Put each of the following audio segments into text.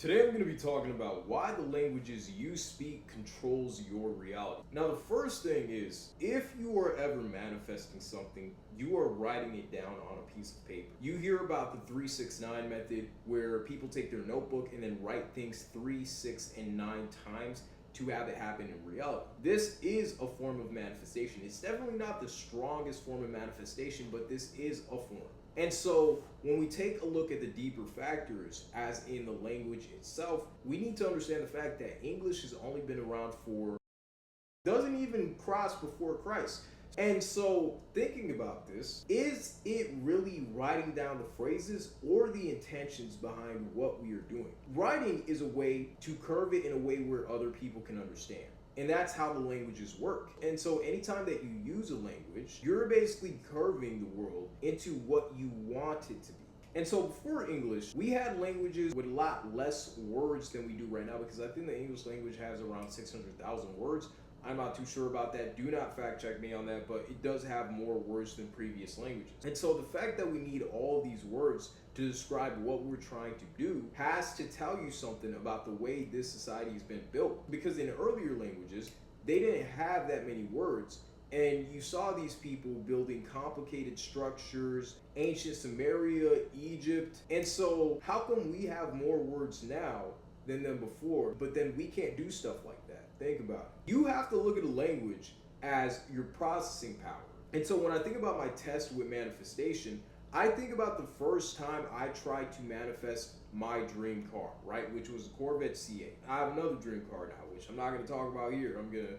Today I'm going to be talking about why the languages you speak controls your reality. Now the first thing is, if you are ever manifesting something, you are writing it down on a piece of paper. You hear about the 369 method where people take their notebook and then write things 3, 6, and 9 times to have it happen in reality. This is a form of manifestation. It's definitely not the strongest form of manifestation, but this is a form. And so when we take a look at the deeper factors, as in the language itself, we need to understand the fact that English has only been around doesn't even cross before Christ. And so thinking about this, is it really writing down the phrases or the intentions behind what we are doing? Writing is a way to curve it in a way where other people can understand. And that's how the languages work. And so anytime that you use a language, you're basically curving the world into what you want it to be. And so before English, we had languages with a lot less words than we do right now, because I think the English language has around 600,000 words. I'm not too sure about that. Do not fact check me on that, but it does have more words than previous languages. And so the fact that we need all these words to describe what we're trying to do has to tell you something about the way this society has been built. Because in earlier languages, they didn't have that many words. And you saw these people building complicated structures, ancient Samaria, Egypt. And so how come we have more words now than them before, but then we can't do stuff like that? Think about it. You have to look at a language as your processing power. And so when I think about my test with manifestation, I think about the first time I tried to manifest my dream car, right? Which was a Corvette C8. I have another dream car now, which I'm not going to talk about here. I'm going to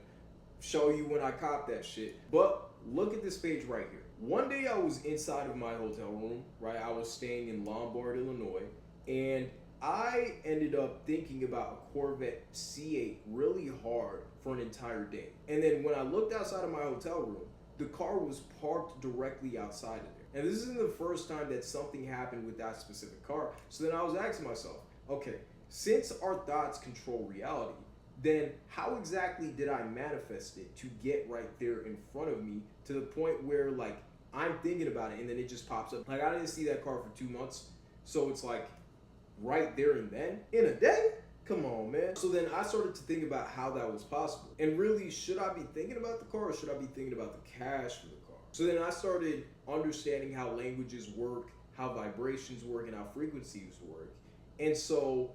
show you when I cop that shit. But look at this page right here. One day I was inside of my hotel room, right? I was staying in Lombard, Illinois, and I ended up thinking about a Corvette C8 really hard for an entire day. And then when I looked outside of my hotel room, the car was parked directly outside of there. And this isn't the first time that something happened with that specific car. So then I was asking myself, okay, since our thoughts control reality, then how exactly did I manifest it to get right there in front of me to the point where like I'm thinking about it and then it just pops up? Like I didn't see that car for 2 months. So it's like right there and then in a day? Come on, man. So then I started to think about how that was possible. And really, should I be thinking about the car or should I be thinking about the cash for the car? So then I started understanding how languages work, how vibrations work, and how frequencies work. And so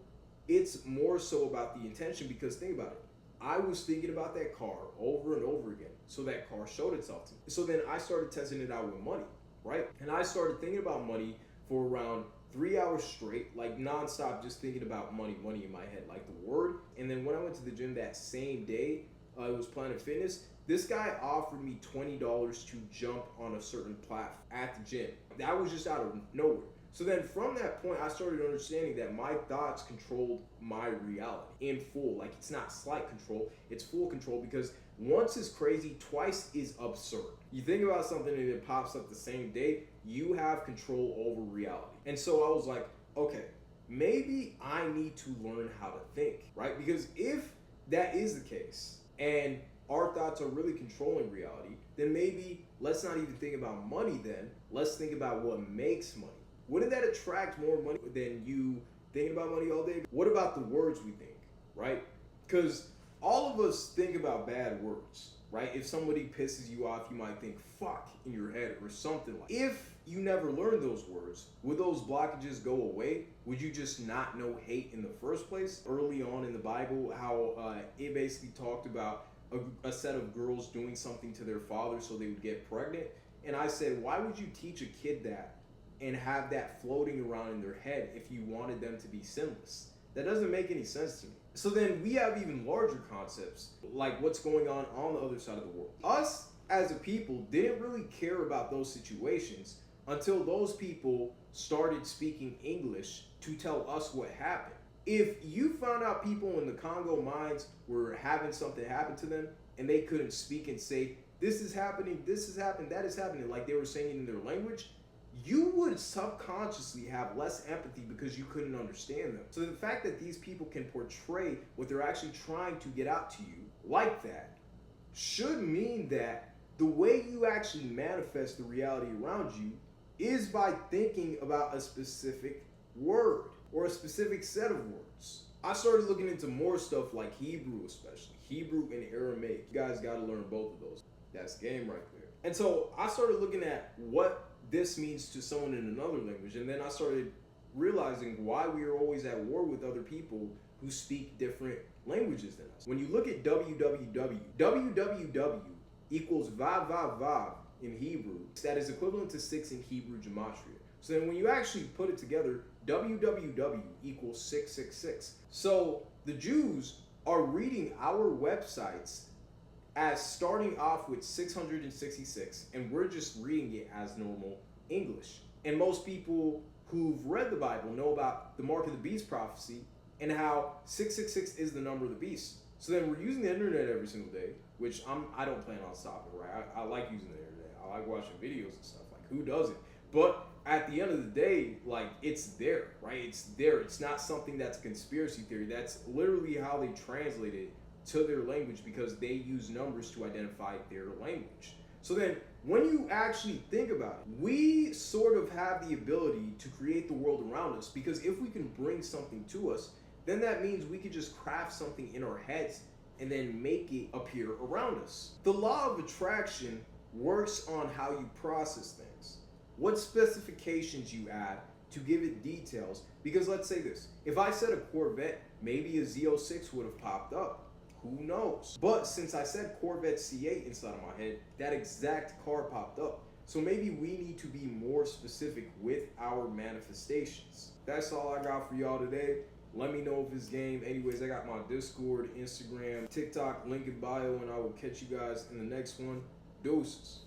it's more so about the intention, because think about it. I was thinking about that car over and over again. So that car showed itself to me. So then I started testing it out with money, right? And I started thinking about money for around 3 hours straight, like nonstop, just thinking about money in my head, like the word. And then when I went to the gym that same day, it was Planet Fitness. This guy offered me $20 to jump on a certain platform at the gym. That was just out of nowhere. So then from that point, I started understanding that my thoughts controlled my reality in full. Like it's not slight control, it's full control, because once is crazy, twice is absurd. You think about something and it pops up the same day, you have control over reality. And so I was like, okay, maybe I need to learn how to think, right? Because if that is the case and our thoughts are really controlling reality, then maybe let's not even think about money then. Let's think about what makes money. Wouldn't that attract more money than you thinking about money all day? What about the words we think, right? Because all of us think about bad words, right? If somebody pisses you off, you might think fuck in your head or something like that. If you never learned those words, would those blockages go away? Would you just not know hate in the first place? Early on in the Bible, how it basically talked about a set of girls doing something to their father so they would get pregnant. And I said, why would you teach a kid that and have that floating around in their head if you wanted them to be sinless? That doesn't make any sense to me. So then we have even larger concepts, like what's going on the other side of the world. Us as a people didn't really care about those situations until those people started speaking English to tell us what happened. If you found out people in the Congo mines were having something happen to them and they couldn't speak and say, this is happening, this has happened, that is happening, like they were saying it in their language, you would subconsciously have less empathy because you couldn't understand them. So the fact that these people can portray what they're actually trying to get out to you like that should mean that the way you actually manifest the reality around you is by thinking about a specific word. or a specific set of words. I started looking into more stuff like Hebrew, especially Hebrew and Aramaic. You guys got to learn both of those. That's game right there. And so I started looking at what this means to someone in another language, and then I started realizing why we are always at war with other people who speak different languages than us. When you look at www equals vav vav vav in Hebrew, that is equivalent to 6 in Hebrew gematria. So then when you actually put it together, www equals 666. So the Jews are reading our websites as starting off with 666, and we're just reading it as normal English. And most people who've read the Bible know about the mark of the beast prophecy and how 666 is the number of the beast. So then we're using the internet every single day, which I don't plan on stopping, right? I like using the internet. I like watching videos and stuff. Like, who doesn't? But at the end of the day, like, it's there, right? It's there. It's not something that's a conspiracy theory. That's literally how they translate it to their language, because they use numbers to identify their language. So then when you actually think about it, we sort of have the ability to create the world around us, because if we can bring something to us, then that means we could just craft something in our heads and then make it appear around us. The law of attraction works on how you process things, what specifications you add to give it details. Because let's say this, if I said a Corvette, maybe a Z06 would have popped up. Who knows? But since I said Corvette C8 inside of my head, that exact car popped up. So maybe we need to be more specific with our manifestations. That's all I got for y'all today. Let me know if it's game. Anyways, I got my Discord, Instagram, TikTok, link in bio, and I will catch you guys in the next one. Deuces.